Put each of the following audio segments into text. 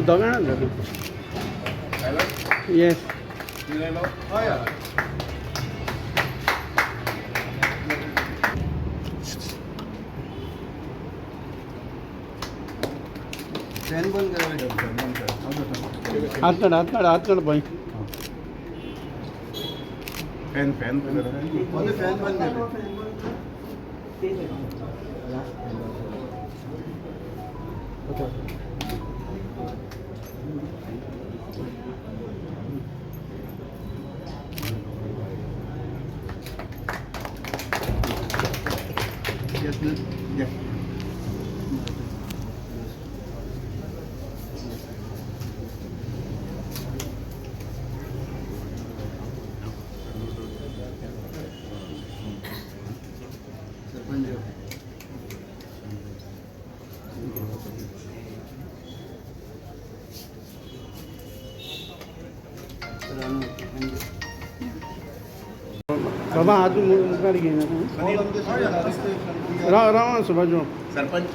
दोघांना जातो. Yes. Fan बंद करायला हात काढ बाई. फॅन फॅन फॅन बंद बाबा हात मुखार घे ना. राव सुभाष सरपंच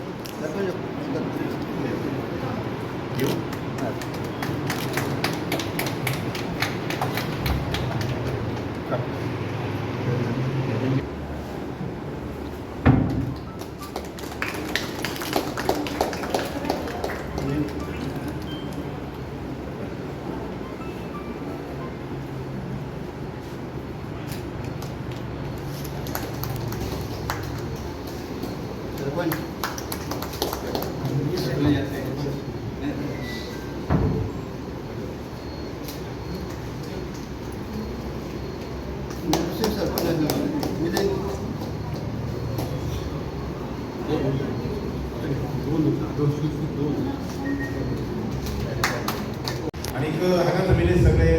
आणि हांगा जमिले सगळे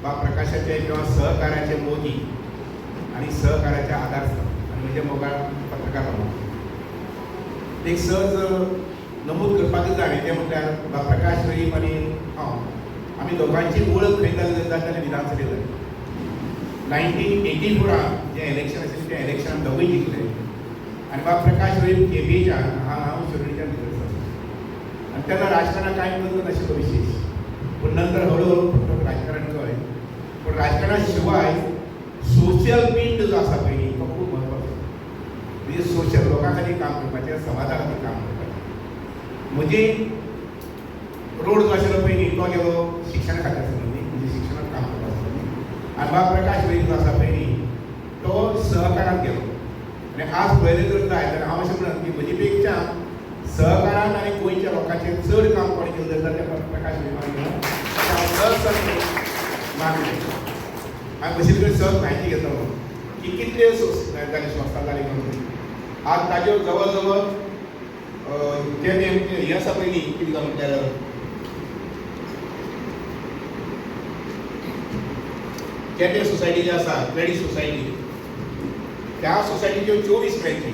प्रकाशाचे किंवा सहकार्याचे मोदी आणि सहकार्याचे आधारस्तंभ आणि म्हणजे मोगाळ पत्रकार एक सहज नमूद करपाक जाय ते म्हटल्यार प्रकाश रईम आणि हांव आमी दोगांची वळख खंय जाताली विधानसभेत 1984 जे इलेक्शन आशिल्लें त्या इलेक्शनान दोगूय जिखले आणि प्रकाश रईम केबीच्यान हांव शिरोडीच्यान भितर आणि तेन्ना राजकारणाक कांय करत नाशिल्लो विशेष पण नंतर हळूहळू फक्त राजकारण कळ्ळें पण राजकारणा शिवाय सोशल पिंड जो आसा पळय तो खूब म्हत्वाचो म्हणजे सोशल लोकां खातीर काम करपाचें समाजा खातीर काम करपाचें म्हणजे रोड जो आशिल्लो पयलीं तो गेलो शिक्षणा खात्या संबंदी म्हणजे शिक्षणाक काम करपा संबंदी आणि प्रकाश रईम जो आसा पळय तो सहकारांत गेलो आनी आज पळयलें जर जाय जाल्यार हांव अशें म्हणत की म्हजे पेक्षा सहकारान आनी गोंयच्या लोकांचेर चड काम कोणी केलें जाल्यार तें प्रकाश रईमान केलां हांवें बशिल्ले कडेन सहज म्हायती घेतलो की कितले जाले संस्था जाले म्हणून आज ताज्यो जवळ जवळ जे हें आसा पयलीं कितें जालें म्हटल्यार केटे सोसायटी जी आसा क्रेडीट सोसायटी त्या सोसायटीच्यो 24 ब्रँची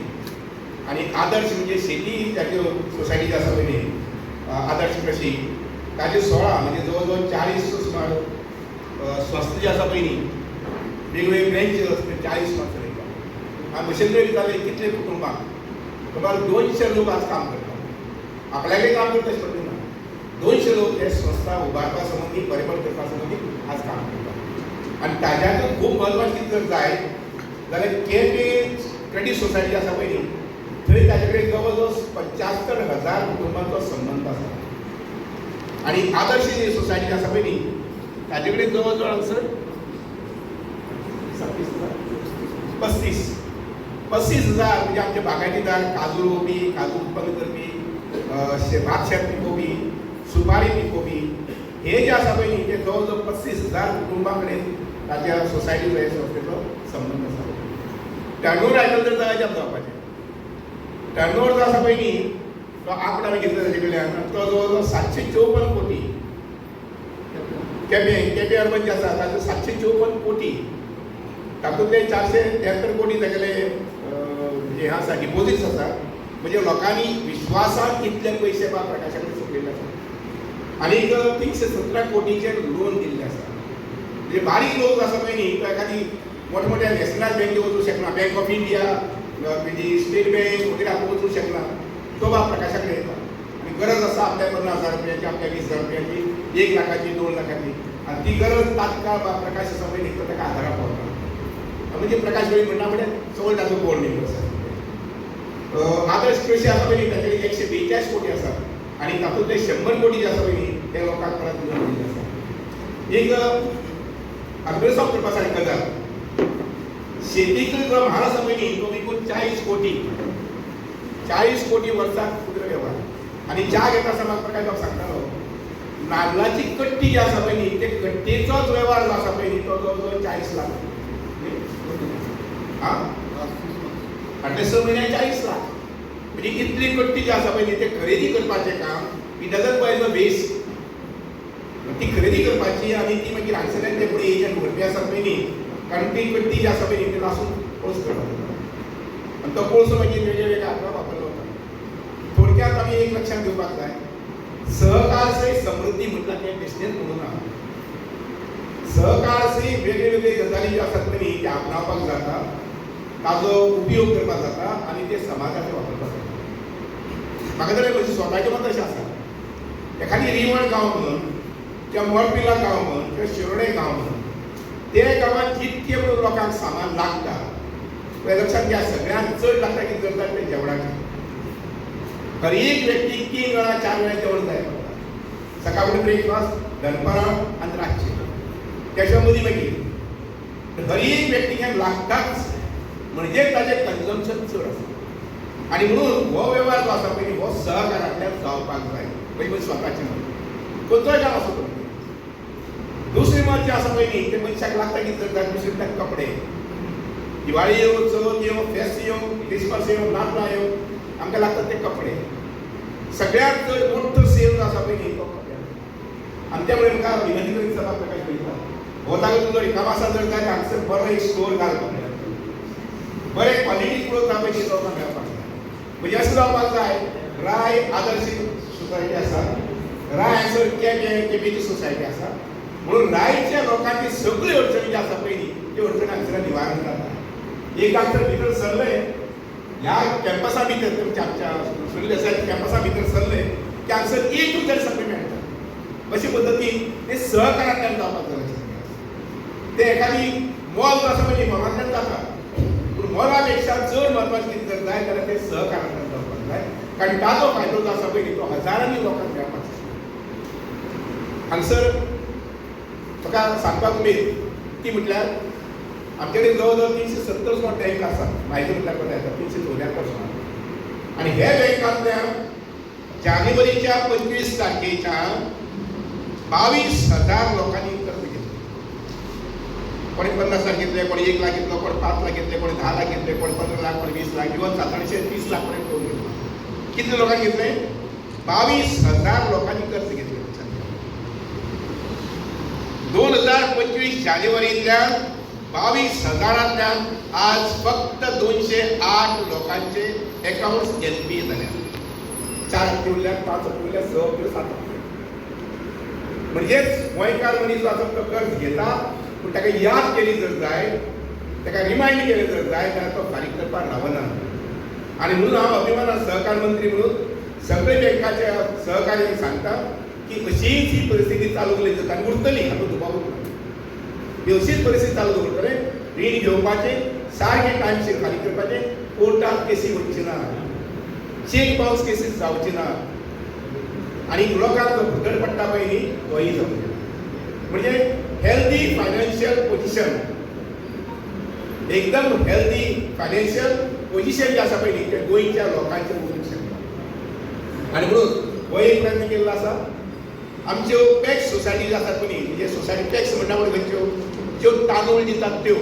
आणि आदर्श म्हणजे शेती त्याच्यो सोसायटी जी आसा पळय आदर्श कृषी ताजे 16 म्हणजे जवळ जवळ 40 सुमार संस्था जी आसा पळय वेगवेगळे ब्रँच 40 सुमार चलयता हांवें बशिल्ले विचारले कितले कुटुंबाक सुमार 200 लोक आज काम करतात आपल्याकय काम करता अशें पडलें ना 200 लोक हे संस्था उबारपा संबंदी परिपक्व करपा संबंदी आज काम करतात आणि ताज्यात खूब म्हत्वाचें कितें जर जाय जाल्यार केपी क्रेडीट सोसायटी आसा पळय थंय ताजे कडेन जवळ जवळ 75,000 कुटुंबांचो संबंध आसा आणि आदर्श जी सोसायटी आसा पळय न्ही ताजे कडेन जवळ जवळ हांगसर 35,000 म्हणजे आमचे बागायतीदार काजू रोवपी काजू उत्पन्न करपी भात शेत पिकोवपी सुपारी पिकोवपी हे जे आसा पळय न्ही ते जवळ जवळ 35,000 कुटुंबां कडेन ताच्या सोसायटीचो हे संस्थेचो संबंध आसा टर्नओवर आयलो जर जायत जावपाचें टर्नओवर जो आसा पळय न्ही तो आंकडो आमी घेतलो ताजे कडल्यान तो जवळ जवळ 754 कोटी केपे अर्बन जे आसा ताचे 754 कोटी तातूंतले 473 कोटी तागेले जे आसा डिपॉझिट्स आसा म्हणजे लोकांनी विश्वासान कितले पयशे प्रकाशा कडेन सोडलेले आसा आनी 317 कोटीचे लोन दिल्ले आसा म्हणजे बारीक लोक आसा पळय न्ही तो एखादी मोठमोठ्या नॅशनल बँके वचूंक शकना बँक ऑफ इंडिया म्हणजे स्टेट बँक वगैरे आपण वचूंक शकना तो बाब प्रकाशा कडेन येता आनी गरज आसा आपल्या 50,000 रुपयाची आपल्या 20,000 रुपयाची 1 लाखाची 2 लाखाची आनी ती गरज तात्काळ प्रकाश आसा पळय न्ही तो ताका आदाराक पावता म्हणजे प्रकाश कडेन म्हणटा म्हणजे चवळ ताचो बोर्ड मेंबर आसा आदर्श कृषी आसा पळय न्ही ताचे 142 कोटी आसा आनी तातूंतले 100 कोटी जे आसा पळय न्ही ते लोकांक परत दिल्ले आसा एक अभ्यासप करपासारकी गजाल शेतीचो जो म्हाल आसा पळय न्ही तो विकून 40 कोटी वर्साक कुत्र वेव्हार आनी च्या घेता आसतना म्हाका प्रकाश बाब सांगतालो नाल्लाची कट्टी जी आसा पळय न्ही ते कट्टेचोच वेव्हार जो आसा पळय न्ही तो जवळ 40 लाख फाटले 6 म्हयन्याक 40 लाख म्हणजे इतली कट्टी जी आसा पळय न्ही ते खरेदी करपाचें काम ही डजंट बाय द वेस्ट ती खरेदी करपाची आनी ती मागीर हांगसरल्यान ते फुडें एजंट व्हरपी आसा पळय न्ही कारण ती कट्टी जी आसा पळय न्ही ती लासून पळस करपाक आनी तो पळसो मागीर वेगळे वेगळे हातरां वापरलो वता थोडक्यात आमी एक लक्षात घेवपाक जाय सहकार से समृद्धी म्हटल्यार तें बिझनेस म्हणून ना सहकार से वेगळे वेगळे गजाली ज्यो आसात पळय न्ही ते आपणावपाक जाता ताजो उपयोग करपाक जाता आनी ते समाजाचेर वापरपाक जाता म्हाका तरी म्हजें स्वताचें मत अशें आसा एखादी रिवण गांव म्हणून किंवा मोरपिला गांव म्हणून किंवा शिरोडे गांव म्हणून ते गांवांत जितके म्हणून लोकांक सामान लागता पळय लक्षात घ्या सगळ्यांत चड लागता कितें करतात ते जेवणाचें हर एक व्यक्तीक 3 वेळा 4 वेळा जेवण जाय पडटा सकाळ फुडें ब्रेकफास्ट दनपारां आनी रातचें तेच्या मदीं मागीर हर एक व्यक्तीक हें लागताच म्हणजे ताजें कन्जम्पशन चड आसा आनी म्हणून हो वेव्हार जो आसा पळय हो सहकारांतल्यान जावपाक जाय पळय स्वताचें मत खंयचोय गांव आसूं तो दुसरें मत जें आसा पळय न्ही तें मनशाक लागता कितें करतात दुसरे कपडे दिवाळी येवं चवथ येवं फेस्त येवं क्रिसमस येवं नातलां येवं आमकां लागतात ते कपडे सगळ्यांत चड मोठो सेल जो आसा पळय न्ही तो कपडे आनी त्या मुळे म्हाका विनंती करीत आसा प्रकाश कळटा हो जागो तुजो रिकामो आसा जर जाल्यार हांगसर बरो एक स्टोर घालपाक मेळटा बरें क्वॉलिटी क्लोथ आसा पळय ती लोकांक मेळपाक जाय म्हणजे अशें जावपाक जाय राय आदर्श सोसायटी आसा राय हांगसर केपेची सोसायटी आसा म्हणून रायच्या लोकांची सगळी अडचणी ज्यो आसा पळय न्ही त्यो अडचणी हांगसर निवारण जाता एक हांगसर भितर सरले ह्या कॅम्पसा भितर आमच्या सुनील देसाय कॅम्पसा भितर सरले की हांगसर A to Z सगळें मेळटा अशे पद्दतीन ते सहकारांतल्यान जावपाक जाय ते एखादी मॉल जो आसा पळय मॉलांतल्यान जाता पूण मॉला पेक्षा चड म्हत्वाचें कितें जर जाय जाल्यार ते सहकारांतल्यान जावपाक जाय कारण ताजो फायदो जो आसा पळय तो हजारांनी लोकांक मेळपाक जाय हांगसर म्हाका सांगपाक उमेद ती म्हटल्यार आमचे कडेन जवळ जवळ 370 सुमार बँक आसा म्हायती म्हटल्यार कोता येता 374 सुमार आनी हे बँकांतल्यान जानेवारीच्या 25 तारखेच्यान 22,000 लोकांनी कर्ज घेतलें कोणी 50 लाख घेतले कोणी 1 लाख घेतलो कोणी 5 लाख घेतले कोणी 10 लाख घेतले कोणी 15 लाख कोणी 20 लाख इवन 730 लाख पर्यंत लोन घेतलो कितले लोकांनी घेतले 22,000 लोकांनी कर्ज घेतले 2025 जानेवारींतल्यान 22,000तल्यान आज फक्त 208 लोकांचे अकाउंट्स एनपीए जाल्यात 4 हप्ते उरल्यात 5 हप्ते उरल्यात 6 हप्ते 7 हप्ते म्हणजेच गोंयकार मनीस जो आसा तो कर्ज घेता पूण ताका याद केली जर जाय ताका रिमाइंड केलें जर जाय जाल्यार तो फारीक करपाक रावना आनी म्हणून हांव अभिमानान सहकार मंत्री म्हणून सगळे बँकाचे सहकार्याक सांगता की अशीच ही परिस्थिती चालू उरली जाता आनी उरतली हातूंत दुबाव ना अशीच परिस्थिती चालू दवरतले रीण घेवपाचें सारकें टायमशीर फारीक करपाचें कोर्टांत केसी वचची ना चेक बाउन्स केसीस जावची ना आनी लोकांक जो भुगड पडटा पळय न्ही तोय जावचो म्हणजे हेल्दी फायनान्शियल पोजिशन एकदम हेल्दी फायनान्शियल पोजिशन जें आसा पळय न्ही तें गोंयच्या लोकांचें उरूंक शकता आनी म्हणून हो एक प्रयत्न केल्लो आसा आमच्यो पॅक्स सोसायटी ज्यो आसात पळय म्हणजे सोसायटी पॅक्स म्हणटा पळय खंयच्यो ज्यो तांदूळ दितात त्यो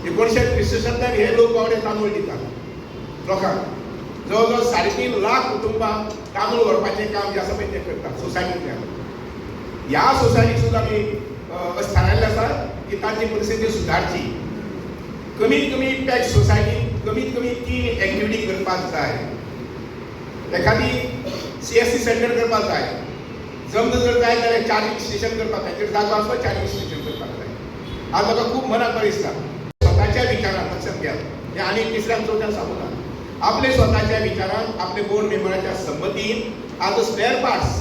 1963 हे लोक बावडे तांदूळ दितात लोकांक जवळ जवळ 3.5 लाख कुटुंबांक तांदूळ व्हरपाचें काम जें आसा पळय तें करतात सोसायटींतल्यान ह्या सोसायटीक सुद्दां आमी अशें थारायल्लें आसा की तांची परिस्थिती सुदारची कमीत कमी पॅक्स सोसायटीन कमीत कमी 3 एक्टिविटी करपाक जाय एखादी CSC सेंटर करपाक जाय जमता जर जाय जाल्यार चार्जिंग स्टेशन करपाक जाय ताचेर जागो आसलो चार्जिंग स्टेशन करपाक जाय आज म्हाका खूब मनाक बरें दिसता स्वताच्या विचारान लक्षात घ्या हे आणि तिसऱ्या चौथ्या सांगून आपले स्वतःच्या विचारान आपले बोर्ड मेंबराच्या संमतीन आज स्पेअर पार्ट्स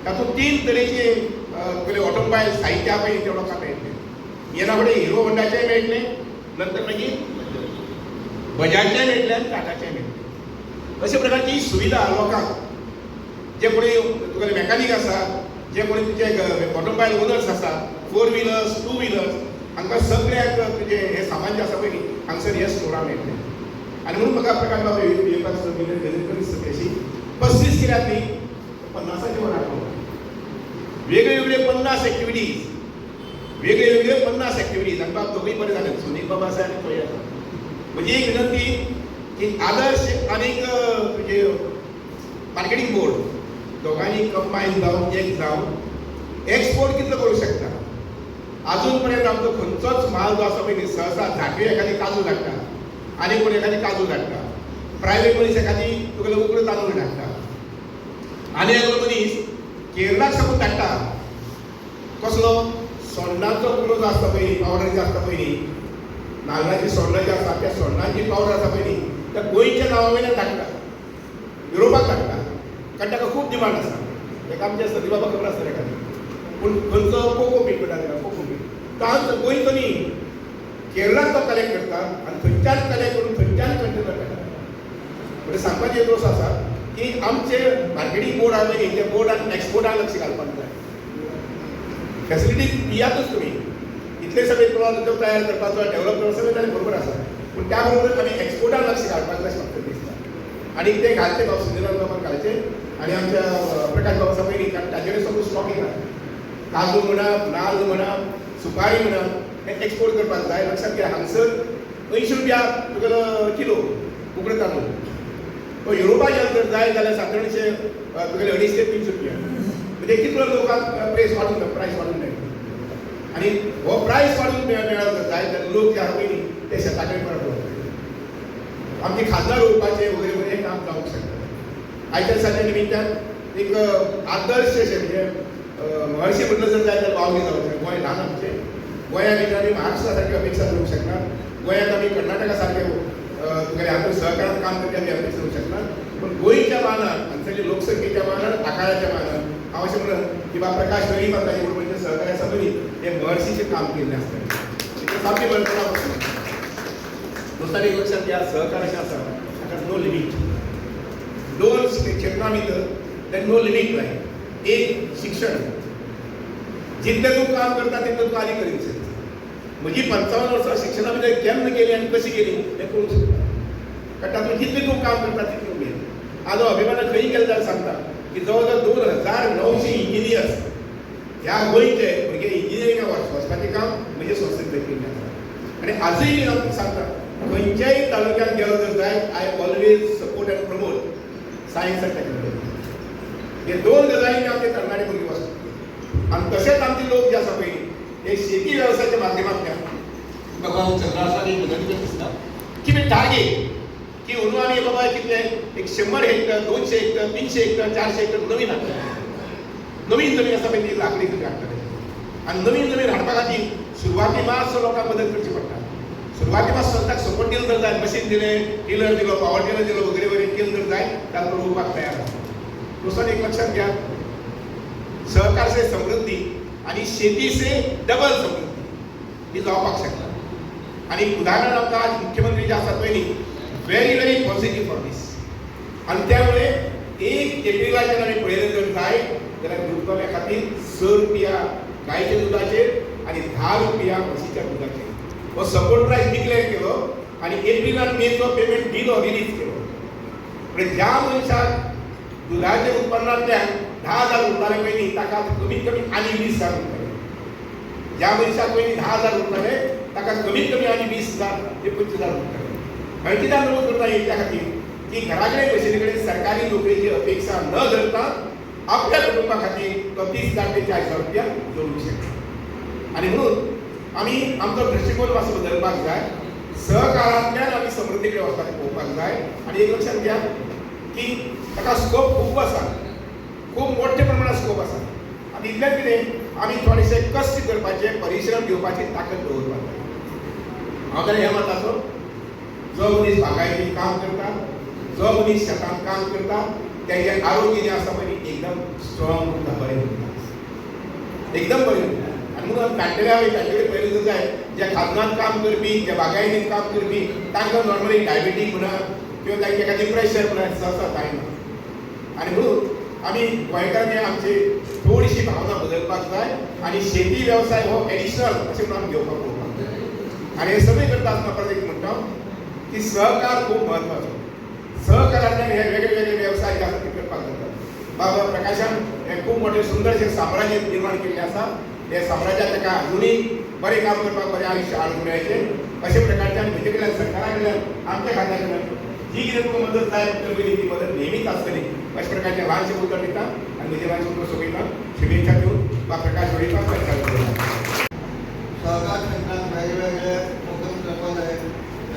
तातूंत 3 तरेचे तुगेले ऑटोमोबाईल साहित्य पळय ते लोकांक मेळटले येना फुडें हिरो होंडाचे मेळटले नंतर मागीर बजाजचे मेळटले आनी टाटाचे मेळटले अशा प्रकारची सुविधा लोकांक जे कोणी तुगेले मेकॅनीक आसा जे कोणी तुजे ऑटोमोबाईल ओनर्स आसा 4 व्हिलर्स 2 व्हिलर्स हांकां सगळ्याक तुजें हें सामान जें आसा पळय न्ही हांगसर हे स्टोरां मेळटलें आनी म्हणून म्हाका प्रकाश बाबा येवपाक विनंती अशी 35 कित्याक न्ही 50चे वर हाडपाक वेगळे वेगळे 50 एक्टिविटीज वेगळे वेगळे 50 एक्टिविटीज आनी बाब दोगूय बरें जाले सुनील बाबा आसा आनी खंय आसा म्हजी एक विनंती की आदर्श आनीक तुजे मार्केटींग बोर्ड दोगांनी कंबायन जावन एक जावन एक्सपोर्ट कितलो करूं शकता अजून पर्यंत आमचो खंयचोच माल जो आसा पळय सहसा झांटयो एखादी काजू धाडटा आनी कोण एखादी काजू धाडटा प्रायवेट मनीस एखादी तुगेलो उकडो तांदूळ धाडटा आनी एकलो मनीस केरळाक साकून धाडटा कसलो सोण्णाचो उकडो जो आसता पळय पावडर जे आसता पळय न्ही नाल्लाची सोण्णां जी आसा त्या सोण्णांची पावडर आसा पळय न्ही त्या गोंयच्या नांवा वयल्यान धाडटा युरोपाक धाडटा कारण ताका खूब डिमांड आसा ताका आमच्या संदी बाबा खबर आसता एखादी पूण खंयचो कोको पीट म्हणटा ताका कोको पीट तो आमचो गोंयचो न्ही केरळाक तो कलेक्ट करता आनी थंयच्यान कलेक्ट करून थंयच्यान कंटेनर धाडटा म्हणजे सांगपाचें एक दोस आसा की आमचे मार्केटींग बोर्ड आसा पळय ते बोर्डान एक्सपोर्टाक लक्ष घालपाक जाय फॅसिलिटी दियातूच तुमी इतले सगळे प्रोजेक्ट तयार करपाचो डेव्हलप करपाचो सगळें जाल्यार बरोबर आसा पूण त्या बरोबर आमी एक्सपोर्टाक लक्ष घालपाक जाय अशें म्हाका दिसता आनी ते घालचे बाब सुनील बाबाक घालचे आनी आमच्या प्रकाश बाबा आसा पळय न्ही कारण ताजेर सगळो स्टॉक येता काजू म्हणा नाल्ल म्हणा सुपारी म्हणा हे एक्सपोर्ट करपाक जाय लक्षात घ्या हांगसर 80 रुपया तुगेलो किलो उकडो तांदूळ तो युरोपाक जर जाय जाल्यार सादारणशे तुगेले 250 ते 300 रुपया म्हणजे कितलो लोकांक प्रायस वाडून मेळटा आनी हो प्रायस वाडून मेळत जर जाय जाल्यार लोक जे आसा पळय न्ही ते शेताकडेन परत वळटात आमचे खासदार उरपाचे वगैरे वगैरे काम जावंक शकता आयच्या दिसाच्या निमित्यान एक आदर्श अशें म्हणजे हरशीं म्हटलं जर जाय जाल्यार वावगी जावचें गोंय ल्हान आमचें गोंया भितर आमी महाराष्ट्रा सारकी अपेक्षा करूंक शकना गोंयांत आमी कर्नाटका सारके तुगेले आमच्या सहकारांत काम करपी आमी अपेक्षा करूंक शकना पूण गोंयच्या मानान हांगसरली लोकसंख्येच्या मानान आकाराच्या मानान हांव अशें म्हणत की बा प्रकाश वेळी माताजी म्हणून सहकार्या सभेनी हे महर्शीचें काम केल्लें आसता सामकें बरें दुसरें एक लक्षात घ्या सहकार अशें आसा ताका नो लिमीट 2 क्षेत्रां भितर देर नो लिमीट जाय एक शिक्षण जितलें तूं काम करता तितलें तूं आनी करीत शकता म्हजी 55 वर्सां शिक्षणा भितर केन्ना गेली आनी कशी गेली हें कळूंक शकता कारण तातूंत जितलें तूं काम करता तितलें उमेद आज अभिमानान खंय गेलो जाल्यार सांगता की जवळ जवळ 2900 इंजिनियर्स ह्या गोंयचे भुरगे इंजिनियरिंगाक वचपाचें काम म्हणजे संस्थेन केल्लें आसा आनी आजूय हांव सांगता खंयच्याय तालुक्यात गेलो जर जाय I always support end promote science end technology हे 2 गजालींनी आमचे तरणाटे भुरगे वचतात आनी तशेंच आमचे लोक जे आसा पळय हे शेती वेवसायाच्या माध्यमांतल्यान बाबा चंद्रासानी विनंती दिसता की मी टार्गेट की अंदू आमी बाबा कितले एक 100 हेक्टर 200 हेक्टर 300 हेक्टर 400 हेक्टर नवीन हाडटा नवीन जमीन आसा पळय ती लाकडी हाडटले आनी नवीन जमीन हाडपा खातीर सुरवाती मातसो लोकांक मदत करची पडटा सुरवाती मात स्वताक सपोर्ट दिलो जर जाय मशीन दिलें टिलर दिलो पावर टिलर दिलो वगैरे वगैरे केलं जर जाय जाल्यार तो रोवपाक तयार आसा दुसरो एक लक्षात घ्या सहकार से समृद्धी आणि शेती से डबल समृद्धी ही जावपाक शकता आणि उदाहरण आमकां आज मुख्यमंत्री जे आसात पळय न्ही व्हेरी पॉझिटिव्ह फॉर दीस आणि त्यामुळे 1 एप्रिलाच्यान आमी पळयलें जर जाय जाल्यार दुधवाल्या खातीर 6 रुपया गायच्या दुधाचेर आणि 10 रुपया म्हशीच्या दुधाचेर हो सपोर्ट प्रायस डिक्लेअर केलो आणि एप्रिलान मेचो पेमेंट दिलो रिलीज केलो म्हणजे ज्या मनशाक दुधाच्या उत्पन्नांतल्यान 10,000 उरताले पळय न्ही ताका कमीत कमी आनी 20,000 उरतले ज्या मनशाक पयलीं 10,000 उरताले ताका कमीत कमी आनी 20,000 ते 25,000 उरतले हांवें कित्याक नमूद करता हेच्या खातीर की घरा कडेन बशिल्ले कडेन सरकारी नोकरेची अपेक्षा न धरता आपल्या कुटुंबा खातीर तो 30,000 ते 40,000 रुपया जोडूंक शकता आणि म्हणून आमी आमचो दृश्टिकोन मातसो बदलपाक जाय सहकारांतल्यान आमी समृद्धी कडेन वचपाक पळोवपाक जाय आनी एक लक्षात घ्या की ताका स्कोप खूब आसा खूब मोठ्या प्रमाणात स्कोप आसा आनी इतलेंच कितें आमी थोडेशे कश्ट करपाचे परिश्रम घेवपाची ताकद दवरपाक जाय हांव जाल्यार ह्या मताचो जो मनीस बागायतीत काम करता, जो मनीस शेतांत काम करता, तेजें आरोग्य जें आसा पळय एकदम स्ट्रॉंग उरता, बरें उरता, एकदम बरें उरता. आनी म्हणून जाणटेले हांवें तांचे कडेन पयलीं जाय जे खाजनांत काम करपी, जे बागायतीत काम करपी, तांकां नॉर्मली डायबिटीक म्हणा किंवा तांचे एखादी प्रेशर म्हणा जाता कांय ना. आनी म्हणून आमी गोंयकारांनी आमची थोडीशी भावना बदलपाक जाय आनी शेती वेवसाय हो एडिशनल अशें म्हणून आमी घेवपाक पळोवपाक जाय. आनी हे सगळें करता आसतना परत एक म्हणटा की सहकार खूब म्हत्वाचो. सहकारांतल्यान हे वेगळे वेगळे वेवसाय जे आसा ते करपाक जाता. बाबा प्रकाशान हे खूब मोठें सुंदरशें साम्राज्य निर्माण केल्लें आसा. हे साम्राज्यात ताका अजुनूय बरें काम करपाक बरें आयुश्य हाडूंक मेळचें अशें प्रकारच्यान म्हजे कडल्यान सरकारा कडल्यान आमच्या खात्या कडल्यान जी कितें तुका मदत जाय पडटली ती मदत नेहमीच आसतली अशें प्रकारचें ल्हानशें उतर दिता आनी म्हजें ल्हानशें उतर सोंपयता. शुभेच्छा दिवन वा प्रकाश उडयता सहकार क्षेत्रात वेगवेगळे उपक्रम करपा जाय हे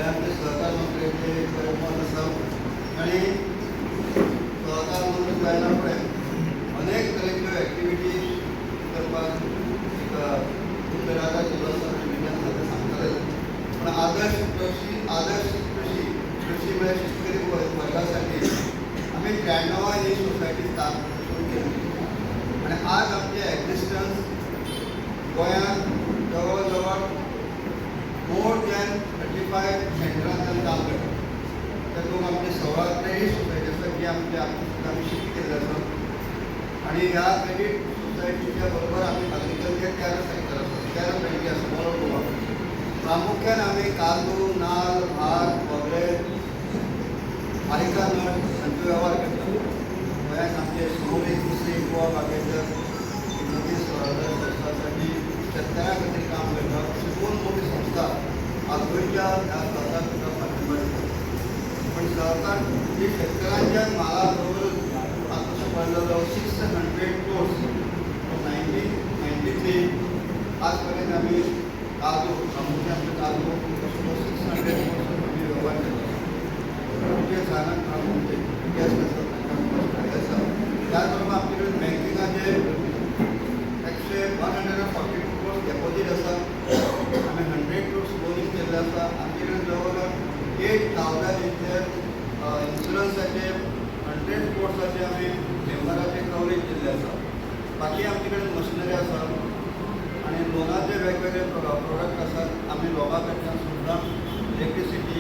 आमचे सहकार मंत्र्याचे मत आसा. आनी सहकार मंत्री जायना फुडें अनेक तरेच्यो एक्टिविटी करपाक एक उमेदवार केलो आसा आनी सांगताले. पण आदर्श कृषी म्हणजे शेतकरी वर्गासाठी आम्ही 93 ही सोसायटी सुरू केली. आणि आज आमचे एक्झिस्टन्स गोंयांत जवळ जवळ मोर दॅन 35 सेंटरांत काम करता. तातूंत आमचे 16 क्रेडीट सोसायटी आसा जी आमी शिफ्ट केल्ली आसा. आनी ह्या क्रेडीट सोसायटीच्या बरोबर आमी एग्रीकल्चर 13 सेक्टर आसा, 13 बँकी आसा ऑल ओवर गोवा. प्रामुख्यान आमी काजू, नाल्ल, भात, खोबरे, आरिका नट हांचो वेव्हार करता. गोंयांत आमचे सामुहीक दुसरी गोवा बागेचर नवीन संस्थांसाठी शेतकऱ्यां खातीर काम करता. अशी 2 मोठी संस्था आज गोंयच्या ह्या सहकार क्षेत्रात फाटीं दिता. पण सहकार ही शेतकऱ्यांच्या माला बरोबर आतां पडलेलो 600 crores फ्रॉम 1993 आज पर्यंत आमी काजू प्रामुख्यान काजू 600 crores आमी वेव्हार केला. म्हणजे साधारण काम म्हणजे गॅस आसा. त्याचबरोबर आमचे कडेन बँकिंगाचे 142 crores डेपॉझीट आसा. आमी 100 crores लोनींग केल्ले आसा. आमचे कडेन जवळ जवळ 8,000 इन्शुरन्साचे 100 crores आमी मेंबराचे कवरेज केल्ले आसा. बाकी आमचे कडेन मशिनरी आसा आनी लोनाचे वेगवेगळे प्रोडक्ट आसात. आमी लोकां कडल्यान सुद्दां इलेक्ट्रिसिटी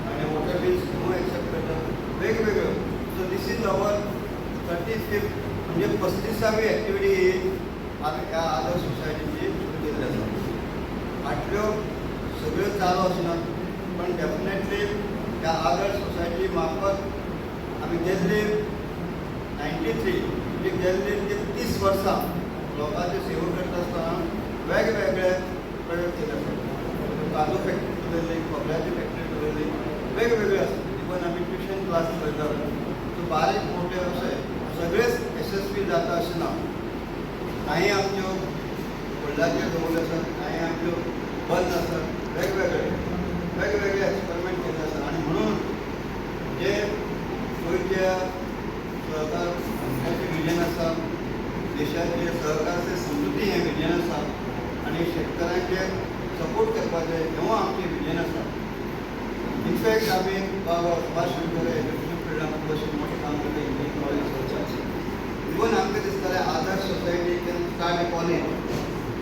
आनी वॉटर बिल्स नो एक्सेप्ट करता वेगवेगळ्यो. So this is our 35th म्हणजे 35वी एक्टिविटी ही आमी ह्या आदर्श सोसायटीची सुरू केल्ली आसा. फाटल्यो सगळ्यो चालू आसनात पण डेफिनेटली ह्या आदर्श सोसायटी मार्फत आमी गेल्ली 93 म्हणजे गेल्ली 30 वर्सां लोकांची सेवा करता आसतना वेगवेगळे प्रयोग केले आसात. काजू फॅक्टरी चलयली, खोबऱ्याची फॅक्टरी चलयली, वेगवेगळे आसा. इवन आमी ट्युशन क्लास करतात. सो बारीक मोठे अशे सगळेच यशस्वी जाता अशें ना. काही आमच्यो व्हडल्याच्यो दवरल्यो आसात, काही आमच्यो बंद आसात. वेगवेगळे एक्सपेरिमेंट केले आसात. आनी म्हणून जे गोंयच्या सहकार मंत्र्याचें विजन आसा, देशाचे सहकाराचे समृद्धी हें विजन आसा आनी शेतकऱ्यांचे सपोर्ट करपाचें हें आमचें विजन आसा. इनफॅक्ट आमी सुभाष शिवकरे एज्युकेशन फिल्डांत बसून मोठें काम करता. इंजिनियरींग कॉलेज करता. इवन आमकां दिसतालें Adarsh society can start a college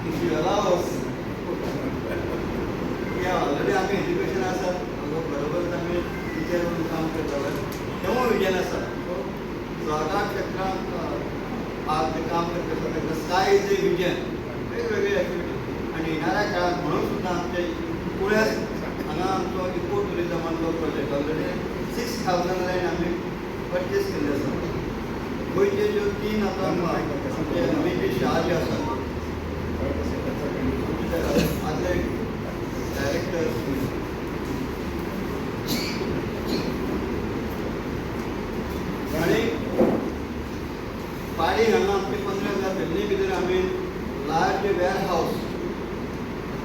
if you allow us. Already आमी एज्युकेशन आसा बरोबरच आमी टिचर म्हणून काम करता. तेवूय विजन आसा. सो सहकार क्षेत्रांत आज जे काम करता तेका स्काय इज ए विजन. वेगवेगळे एक्टिविटी आनी येणाऱ्या काळात म्हणून सुद्दां आमचे पुण्यात हांगा आमचो इको टुरिजमाचो प्रोजेक्ट ऑलरेडी 6,000 लँड आमी परचेस केल्ले आसा. गोंयचे ज्यो 3 आतां आमचे नवीन जे शाळा जे आसात आदले डायरेक्टर्स आनी पाडी हांगा आमचे 15,000 बिल्डिंग भितर आमी लार्ज वेअर हावस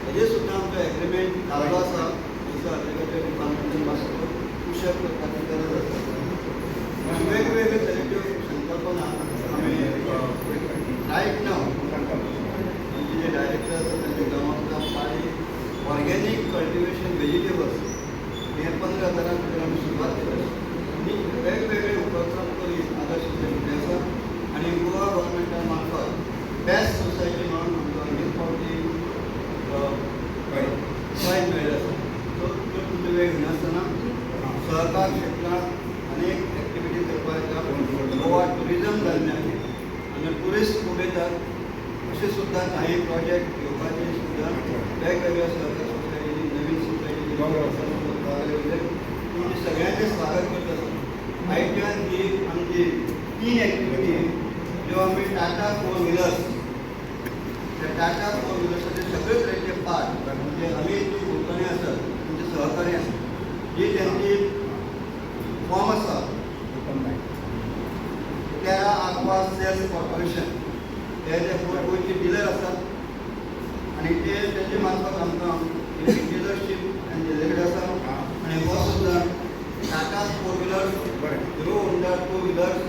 हेजे सुद्दां आमचो एग्रीमेंट जाल्लो आसा. एग्रीकल्चर डिपार्टमेंटान मातसो पुशअप करपाची गरज आसा. वेगवेगळे तरेच्यो संकल्पना आमी रायट नाव आमचे जे डायरेक्टर आसा तांचे गांवांतल्यान पाडी ऑर्गेनीक कल्टिवेशन व्हेजिटेबल्स 15,000 आम्ही सुरुवात केली आणि वेगवेगळे उपक्रम करून आदर्श सोसायटी आसा आणि गोवा गव्हर्मेंटा मार्फत बेस्ट सोसायटी म्हणून आमकां अनेक फावटी प्रायज मेळ्ळें आसा. सो तुमचे वेळ घेनासतना सहकार क्षेत्रात अनेक एक्टिविटी करपाक गोवा टुरिजम जाल्लें आहे आणि टुरिस्ट उडयतात असे सुद्धा काही प्रोजेक्ट घेवपाचे सुद्धा वेगवेगळ्या सहकार सोसायटी नवीन सोसायटी तुमचे सगळ्यांचे स्वागत करतात. आयच्यान ही आमची 3 एक्टिविटी ज्यो आमी टाटा 4 व्हिलर्स त्या टाटा 4 व्हिलर्साचे सगळे तरेचे पार्ट म्हणजे आमी जी कुलकर्णी आसात तुमचे सहकारी आसात जी त्यांची फॉर्म आसा त्या आक्वा सेल्स कॉर्पोरेशन ते गोंयचे डिलर आसात आणि ते तेजे मार्फत आमकां डिलरशीप आनी डेलिगेट आसा आणि हो सुद्दां Tata 4 wheelers hero Honda 2 wheelers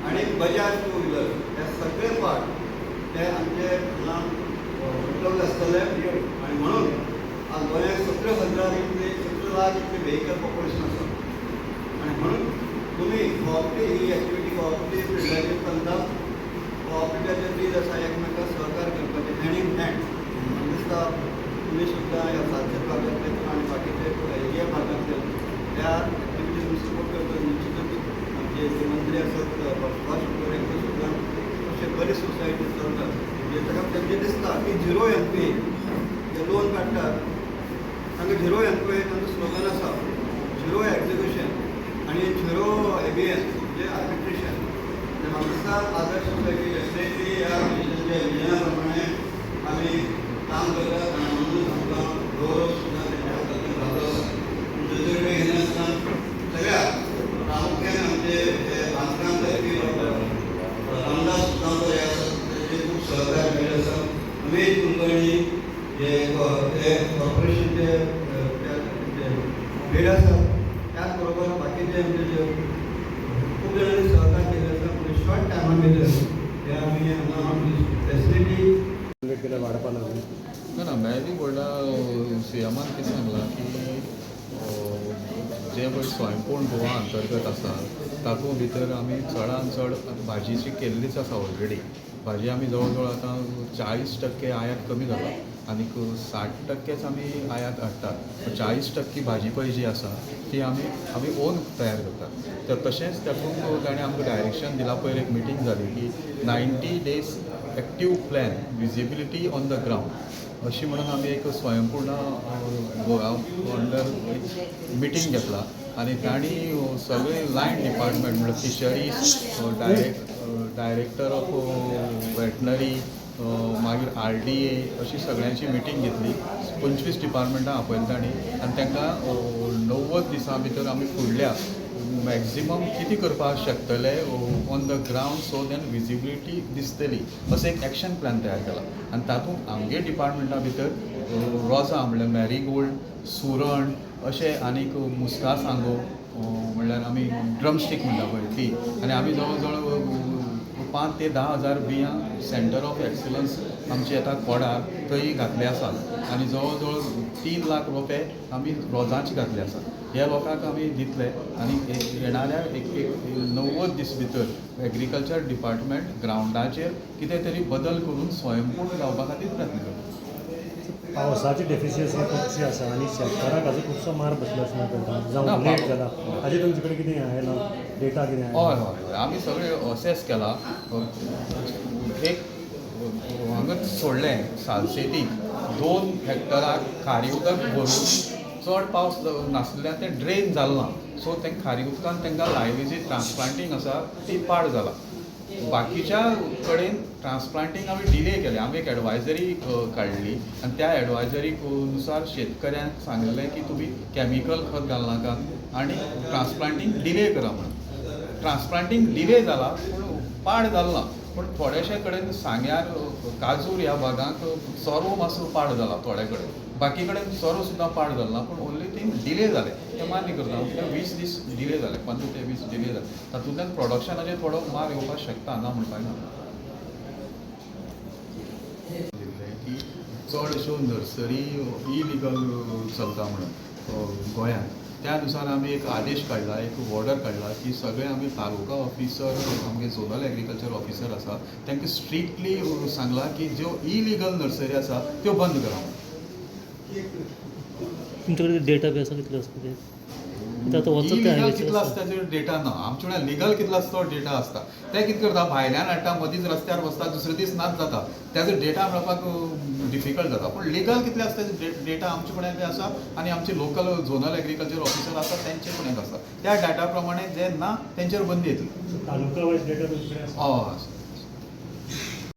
आणि बजाज 2 व्हिलर्स हे सगळे पार्ट ते आमचे हांगा उपलब्ध आसतले आणि म्हणून आज गोंयांत 17,000 इतले 17 लाख इतले व्हेकल पॉप्युलेशन आसा आणि म्हणून तुमी कोऑपरेटीव ही एक्टिविटी कोऑपरेटीव फिल्डाचेर चलता कोऑपरेटिवाचे दीस आसा एकमेकांक सहकार करपाचे हँड इन हँड म्हाका दिसता तुमी सुद्दां ह्या सातशे भागांतले आनी बाकीचे हेरिया भागांतले त्या एक्टिविटीज सपोर्ट करता निश्चितच आमचे मंत्री आसात सुभाष उपकर सुद्दां अशे बरे सोसायटी चलतात म्हणजे ताका तेंचे दिसता की झिरो एनपीए जे लोन काडटात तांकां झिरो एनपीए तांचो स्लोगन आसा झिरो एग्जिक्युशन आणि झिरो एबीएस म्हणजे आर्बिट्रेशन म्हाका दिसता आदर्श सोसायटी डेफिनेटली ह्या विजना प्रमाणे आमी काम करतात आणि म्हणून आमकां गौरव सुद्दां तेच्या बद्दल जालो दुसरे कडेन घेनासतना सगळ्या प्रामुख्यान आमचे बांदकाम करपी रामदास सुद्दां पळय आसात तेचे खूब सहकार्य मेळ्ळें आसा अमेश कुलकर्णी जे कॉर्पोरेशनचे हेड आसात त्याच बरोबर बाकीचे आमचे जे खूब जाणांनी सहकार्य केलें आसा पूण शॉर्ट टायमा भितर ते आमी हांगा फॅसिलिटी वाडपा लागून ना ना मैं भी बोला सीएमान कितें सांगलां की जे पळय स्वयंपूर्ण गोवा अंतर्गत आसा तातूंत भितर आमी चडांत चड भाजीची केल्लीच आसा ऑलरेडी. भाजी आमी जवळ जवळ आतां 40% आयात कमी जाला आनीक 60%च आमी आयात हाडटात. 40% भाजी पळय जी आसा ती आमी ओन तयार करतात. तर तशेंच तातूंत ताणें आमकां डायरेक्शन दिलां. पयर एक मिटींग जाली की 90 days active plan visibility on the ground अशी म्हणून आमी एक स्वयंपूर्ण गोवा अंडर मिटींग घेतला आणि तांणी सगळे लायन डिपार्टमेंट म्हणजे फिशरीज डायरेक्टर ऑफ वेटनरी मागीर RDA अशी सगळ्यांची मिटींग घेतली. 25 डिपार्टमेंटां आपयली तांणी आनी तांकां 90 दिसां भितर आमी फुडल्या मॅक्झिमम कितें करपाक शकतले on the ground so than visibility दिसतली असो एक एक्शन प्लॅन तयार केला. आनी तातूंत आमगे डिपार्टमेंटा भितर रोजां म्हणल्यार मॅरीगोल्ड सुरण अशे आनीक मुस्का सांगो म्हणल्यार आमी ड्रमस्टीक म्हणटा पळय ती आनी आमी जवळ जवळ 5 ते 10 हजार बियां सेंटर ऑफ एक्सलन्स आमचे येता कोडार थंय घातले आसात आनी जवळ जवळ 3 लाख रुपये आमी रोजांचे घातले आसात. ह्या लोकांक आमी दितले आनी येणाऱ्या एक 90 दीस भितर एग्रीकल्चर डिपार्टमेंट ग्रावंडाचेर कितें तरी बदल करून स्वयंपूर्ण जावपा खातीर प्रयत्न करता. पावसाची डेफिशियन्सी खुबशी आसा आनी शेतकाराक हाजो खुबसो मार बसलो अशें म्हाका दिसता. जावं लेट जाला हाजे तुमचे कडेन कितें आयलां डेटा कितें हय हय हय आमी सगळे असेस केला. एक हांगा सोडलें सालसेतीक 2 हेक्टराक खारी उदक भरून चड पावस नासल्यान तें ड्रेन जालें ना सो तें खारी उदकान तांकां लायली जी ट्रान्सप्लांटींग आसा ती पाड जाला. बाकीच्या कडेन ट्रान्सप्लांटींग आमी डिले केलें. आमी एक एडवायजरी काडली आनी त्या एडवायजरीक नुसार शेतकऱ्यांक सांगलें की तुमी कॅमिकल खत घालनाका आनी ट्रान्सप्लांटींग डिले करा म्हणून. ट्रान्सप्लांटींग डिले जाला पूण पाड जालें ना. पूण थोडेशे कडेन सांग्यार काजूर ह्या भागांक सोरो मातसो पाड जाला थोडे कडेन. बाकी कडेन सोरो सुद्दां पाड जालो ना पूण ओन्ली थिंग डिले जालें तें मान्य करता. 20 दीस डिले जाले 15 ते 20 डिले जाले. तातूंतल्यान प्रोडक्शनाचेर थोडो मार येवपाक शकता ना म्हणपाक ना. की चड अश्यो नर्सरी इलिगल चलता म्हणून गोंयांत त्यानुसार आमी एक आदेश काडला, एक ऑर्डर काडला की सगळे आमी तालुका ऑफिसर, आमगे झोनल एग्रीकल्चर ऑफिसर आसा तांकां स्ट्रिक्टली सांगला की ज्यो इलिगल नर्सरी आसा त्यो बंद करा. तुमचे कडेन डेटा बी आसा कितले आसता ते? आतां वचत ते इलिगल हायवेचेर कितलो आसा. आसता ताचेर डेटा ना. आमचे कडेन लिगल कितलो आसता तो डेटा आसता. ते कितें करता, भायल्यान हाडटा, मदींच रस्त्यार बसता, दुसरे दीस नाच जाता. त्याचो डेटा मेळपाक डिफिकल्ट जाता. पूण लिगल कितले आसता डेटा आमचे कडेन बी आसा आनी आमचे लोकल झोनल एग्रीकल्चर ऑफिसर आसा तेंचे कडेन आसा. त्या डेटा प्रमाणे जे ना तेंचेर बंदी येतली. तालुका वायज डेटा तुमचे कडेन आसा? हय.